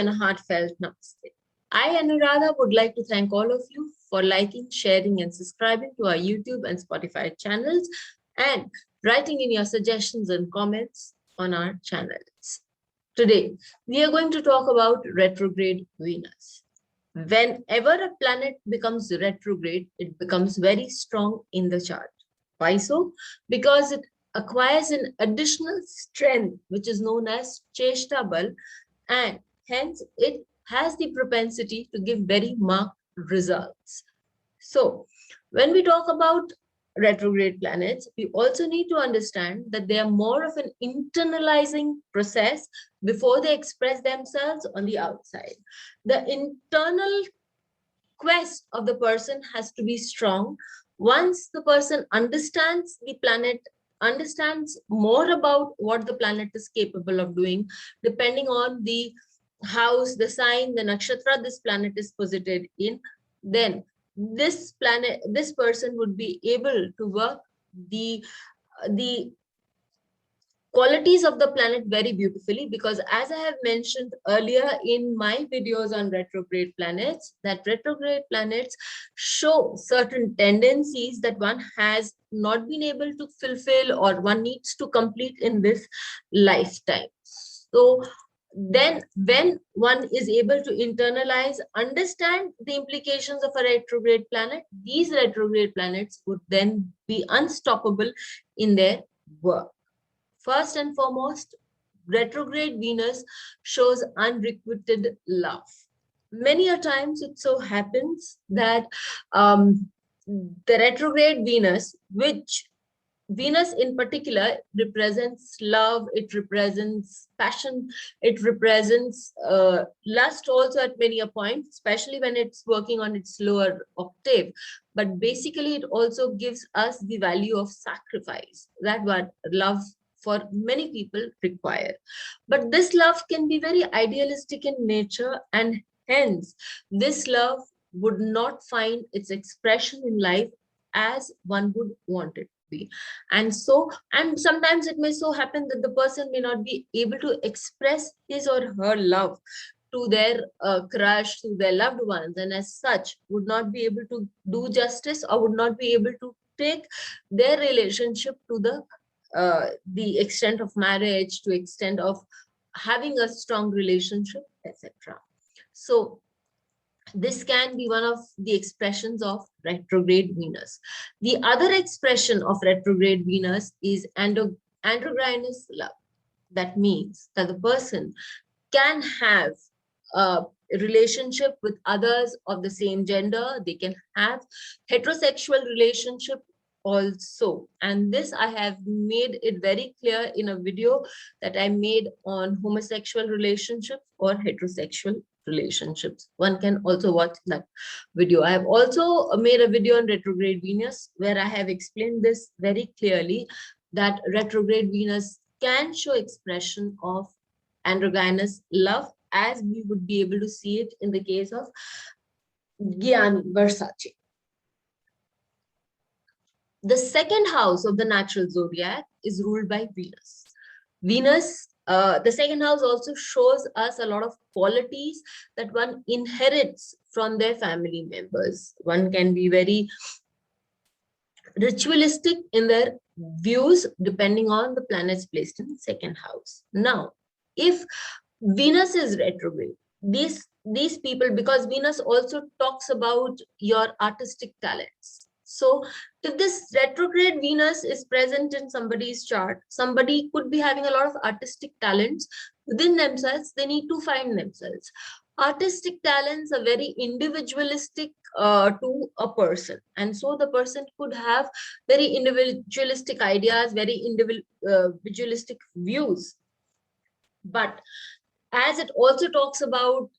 and a heartfelt namaste. I, Anuradha, would like to thank all of you for liking, sharing, and subscribing to our YouTube and Spotify channels and writing in your suggestions and comments on our channels. Today, we are going to talk about retrograde Venus. Whenever a planet becomes retrograde, it becomes very strong in the chart. Why so? Because it acquires an additional strength, which is known as Cheshta Bal, and hence it has the propensity to give very marked results. So, when we talk about retrograde planets, we also need to understand that they are more of an internalizing process before they express themselves on the outside. The internal quest of the person has to be strong. Once the person understands the planet, understands more about what the planet is capable of doing, depending on the house, the sign, the nakshatra this planet is posited in, then this person would be able to work the qualities of the planet very beautifully, because as I have mentioned earlier in my videos on retrograde planets, that retrograde planets show certain tendencies that one has not been able to fulfill or one needs to complete in this lifetime. So then when one is able to internalize, understand the implications of a retrograde planet, these retrograde planets would then be unstoppable in their work. First and foremost, retrograde Venus shows unrequited love. Many a times it so happens that the retrograde Venus, which Venus in particular represents love, it represents passion, it represents lust also at many a point, especially when it's working on its lower octave. But basically, it also gives us the value of sacrifice, that what love for many people require. But this love can be very idealistic in nature, and hence this love would not find its expression in life as one would want it to be. And sometimes it may so happen that the person may not be able to express his or her love to their crush, to their loved ones, and as such would not be able to do justice or would not be able to take their relationship to the extent of marriage, to extent of having a strong relationship, etc. So this can be one of the expressions of retrograde Venus. The other expression of retrograde Venus is androgynous love. That means that the person can have a relationship with others of the same gender. They can have heterosexual relationship also, and this I have made it very clear in a video that I made on homosexual relationships or heterosexual relationships. One can also watch that video. I have also made a video on retrograde Venus where I have explained this very clearly, that retrograde Venus can show expression of androgynous love, as we would be able to see it in the case of Gianni Versace. The second house of the natural zodiac is ruled by Venus. The second house also shows us a lot of qualities that one inherits from their family members. One can be very ritualistic in their views depending on the planets placed in the second house. Now, if Venus is retrograde, these people, because Venus also talks about your artistic talents. So if this retrograde Venus is present in somebody's chart, somebody could be having a lot of artistic talents within themselves. They need to find themselves. Artistic talents are very individualistic to a person. And so the person could have very individualistic ideas, very individualistic views. But as it also talks about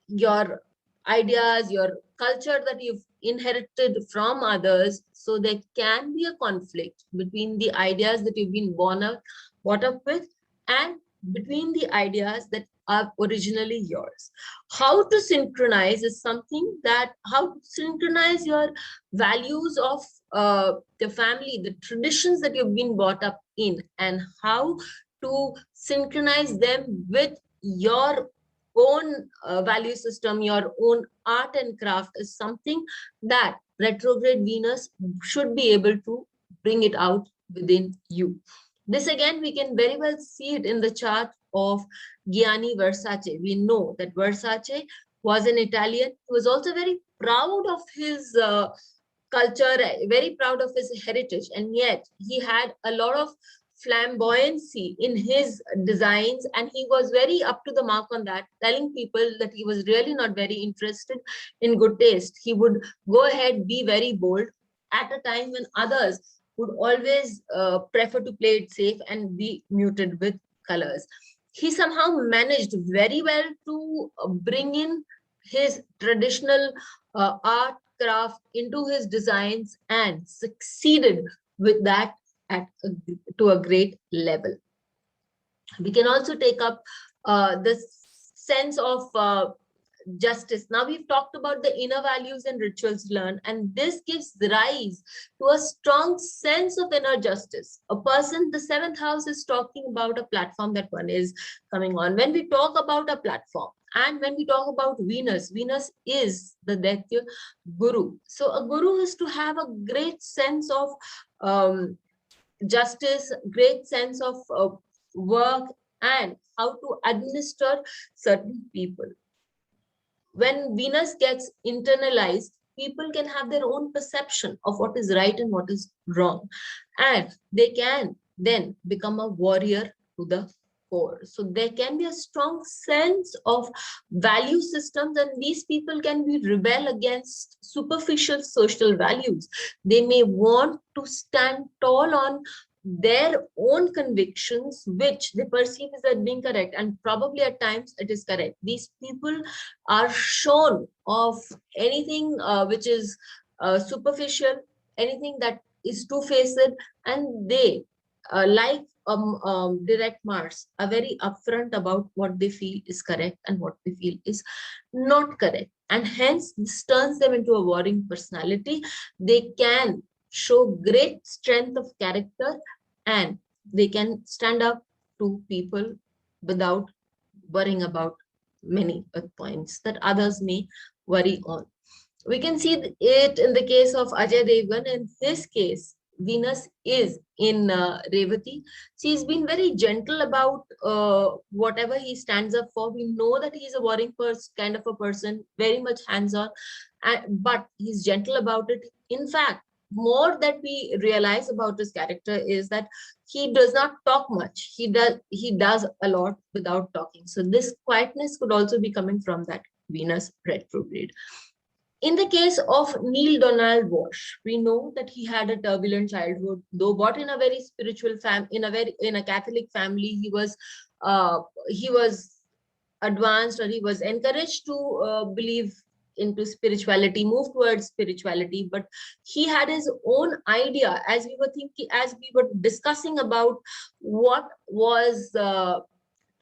your ideas, your culture that you've inherited from others, so there can be a conflict between the ideas that you've been brought up with and between the ideas that are originally yours. How to synchronize is something that, how to synchronize your values of the family, the traditions that you've been brought up in, and how to synchronize them with your own value system, your own art and craft is something that retrograde Venus should be able to bring it out within you. This again, we can very well see it in the chart of Gianni Versace. We know that Versace was an Italian. He was also very proud of his culture, very proud of his heritage, and yet he had a lot of flamboyancy in his designs, and he was very up to the mark on that, telling people that he was really not very interested in good taste. He would go ahead, be very bold at a time when others would always prefer to play it safe and be muted with colors. He somehow managed very well to bring in his traditional art craft into his designs and succeeded with that to a great level. We can also take up the sense of justice. Now we've talked about the inner values and rituals learned, and this gives rise to a strong sense of inner justice. A person, the seventh house is talking about a platform that one is coming on. When we talk about a platform, and when we talk about Venus, Venus is the Daitya Guru. So a guru is to have a great sense of justice, great sense of work, and how to administer certain people. When Venus gets internalized, people can have their own perception of what is right and what is wrong, and they can then become a warrior to the core. So there can be a strong sense of value systems, and these people can be rebel against superficial social values. They may want to stand tall on their own convictions, which they perceive as being correct, and probably at times it is correct. These people are shown of anything which is superficial, anything that is two-faced, and they like direct Mars are very upfront about what they feel is correct and what they feel is not correct, and hence this turns them into a warring personality. They can show great strength of character, and they can stand up to people without worrying about many points that others may worry on. We can see it in the case of Ajay Devgan. In his case, Venus is in Revati. She's been very gentle about whatever he stands up for. We know that he's a warring kind of a person, very much hands-on, but he's gentle about it. In fact, more that we realize about his character is that he does not talk much. He does a lot without talking. So this quietness could also be coming from that Venus retrograde. In the case of Neil Donald Walsh, we know that he had a turbulent childhood, though brought in a very spiritual in a Catholic family. He was advanced, or he was encouraged to believe into spirituality, move towards spirituality, but he had his own idea. As we were discussing about what was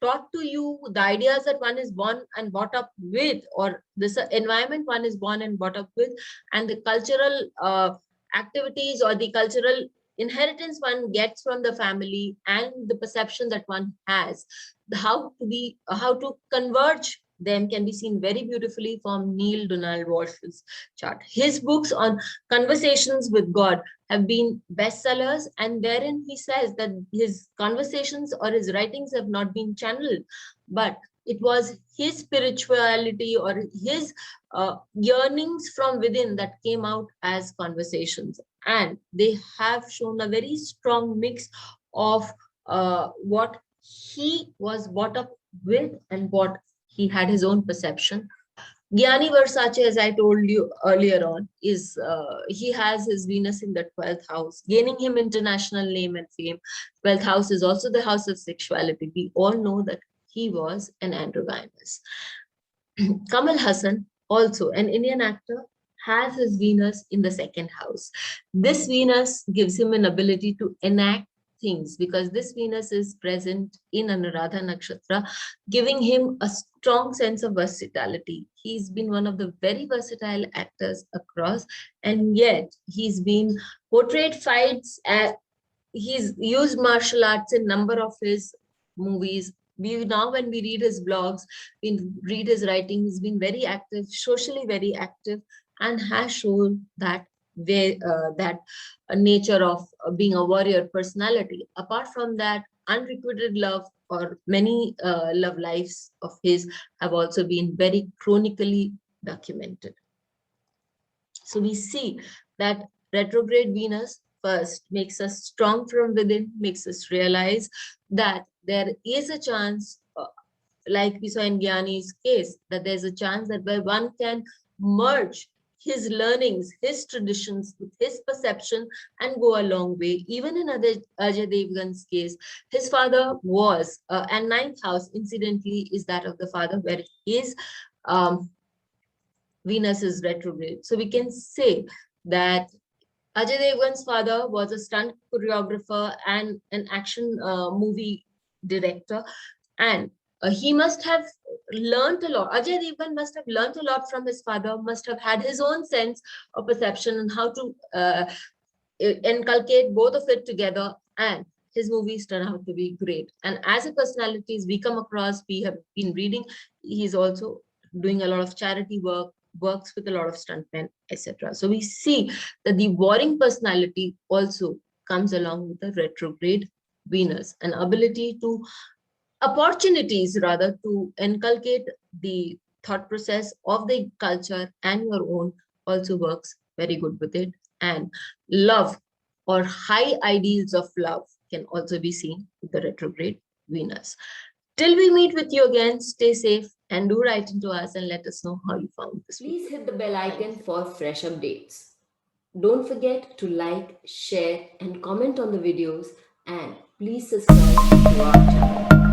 taught to you, the ideas that one is born and brought up with, or this environment one is born and brought up with, and the cultural activities or the cultural inheritance one gets from the family, and the perception that one has, how to converge them can be seen very beautifully from Neil Donald Walsh's chart. His books on conversations with God have been bestsellers, and therein he says that his conversations or his writings have not been channeled, but it was his spirituality or his yearnings from within that came out as conversations. And they have shown a very strong mix of what he was brought up with and what he had his own perception. Gianni Versace, as I told you earlier on, he has his Venus in the 12th house, gaining him international name and fame. 12th house is also the house of sexuality. We all know that he was an androgynous. Kamal Haasan, also an Indian actor, has his Venus in the 2nd house. This Venus gives him an ability to enact things, because this Venus is present in Anuradha Nakshatra, giving him a strong sense of versatility. He's been one of the very versatile actors across, and yet he's been portrayed fights. He's used martial arts in a number of his movies, when we read his blogs, we read his writing, he's been very active, socially very active, and has shown that nature of being a warrior personality. Apart from that, unrequited love or many love lives of his have also been very chronically documented. So we see that retrograde Venus first makes us strong from within, makes us realize that there is a chance, like we saw in Gyani's case, that there's a chance that where one can merge his learnings, his traditions with his perception and go a long way. Even in Ajay Devgan's case, his father was, and ninth house, incidentally, is that of the father, where his um, Venus is retrograde. So we can say that Ajay Devgan's father was a stunt choreographer and an action movie director, and he must have learned a lot. Ajay Devgan must have learned a lot from his father, must have had his own sense of perception and how to inculcate both of it together, and his movies turn out to be great. And as a personalities we come across, we have been reading, he's also doing a lot of charity work, works with a lot of stuntmen, etc. So we see that the warring personality also comes along with the retrograde Venus, an ability to opportunities rather to inculcate the thought process of the culture and your own also works very good with it. And love or high ideals of love can also be seen with the retrograde Venus. Till we meet with you again, stay safe and do write into us and let us know how you found this. Please hit the bell icon for fresh updates. Don't forget to like, share, and comment on the videos, and please subscribe to our channel.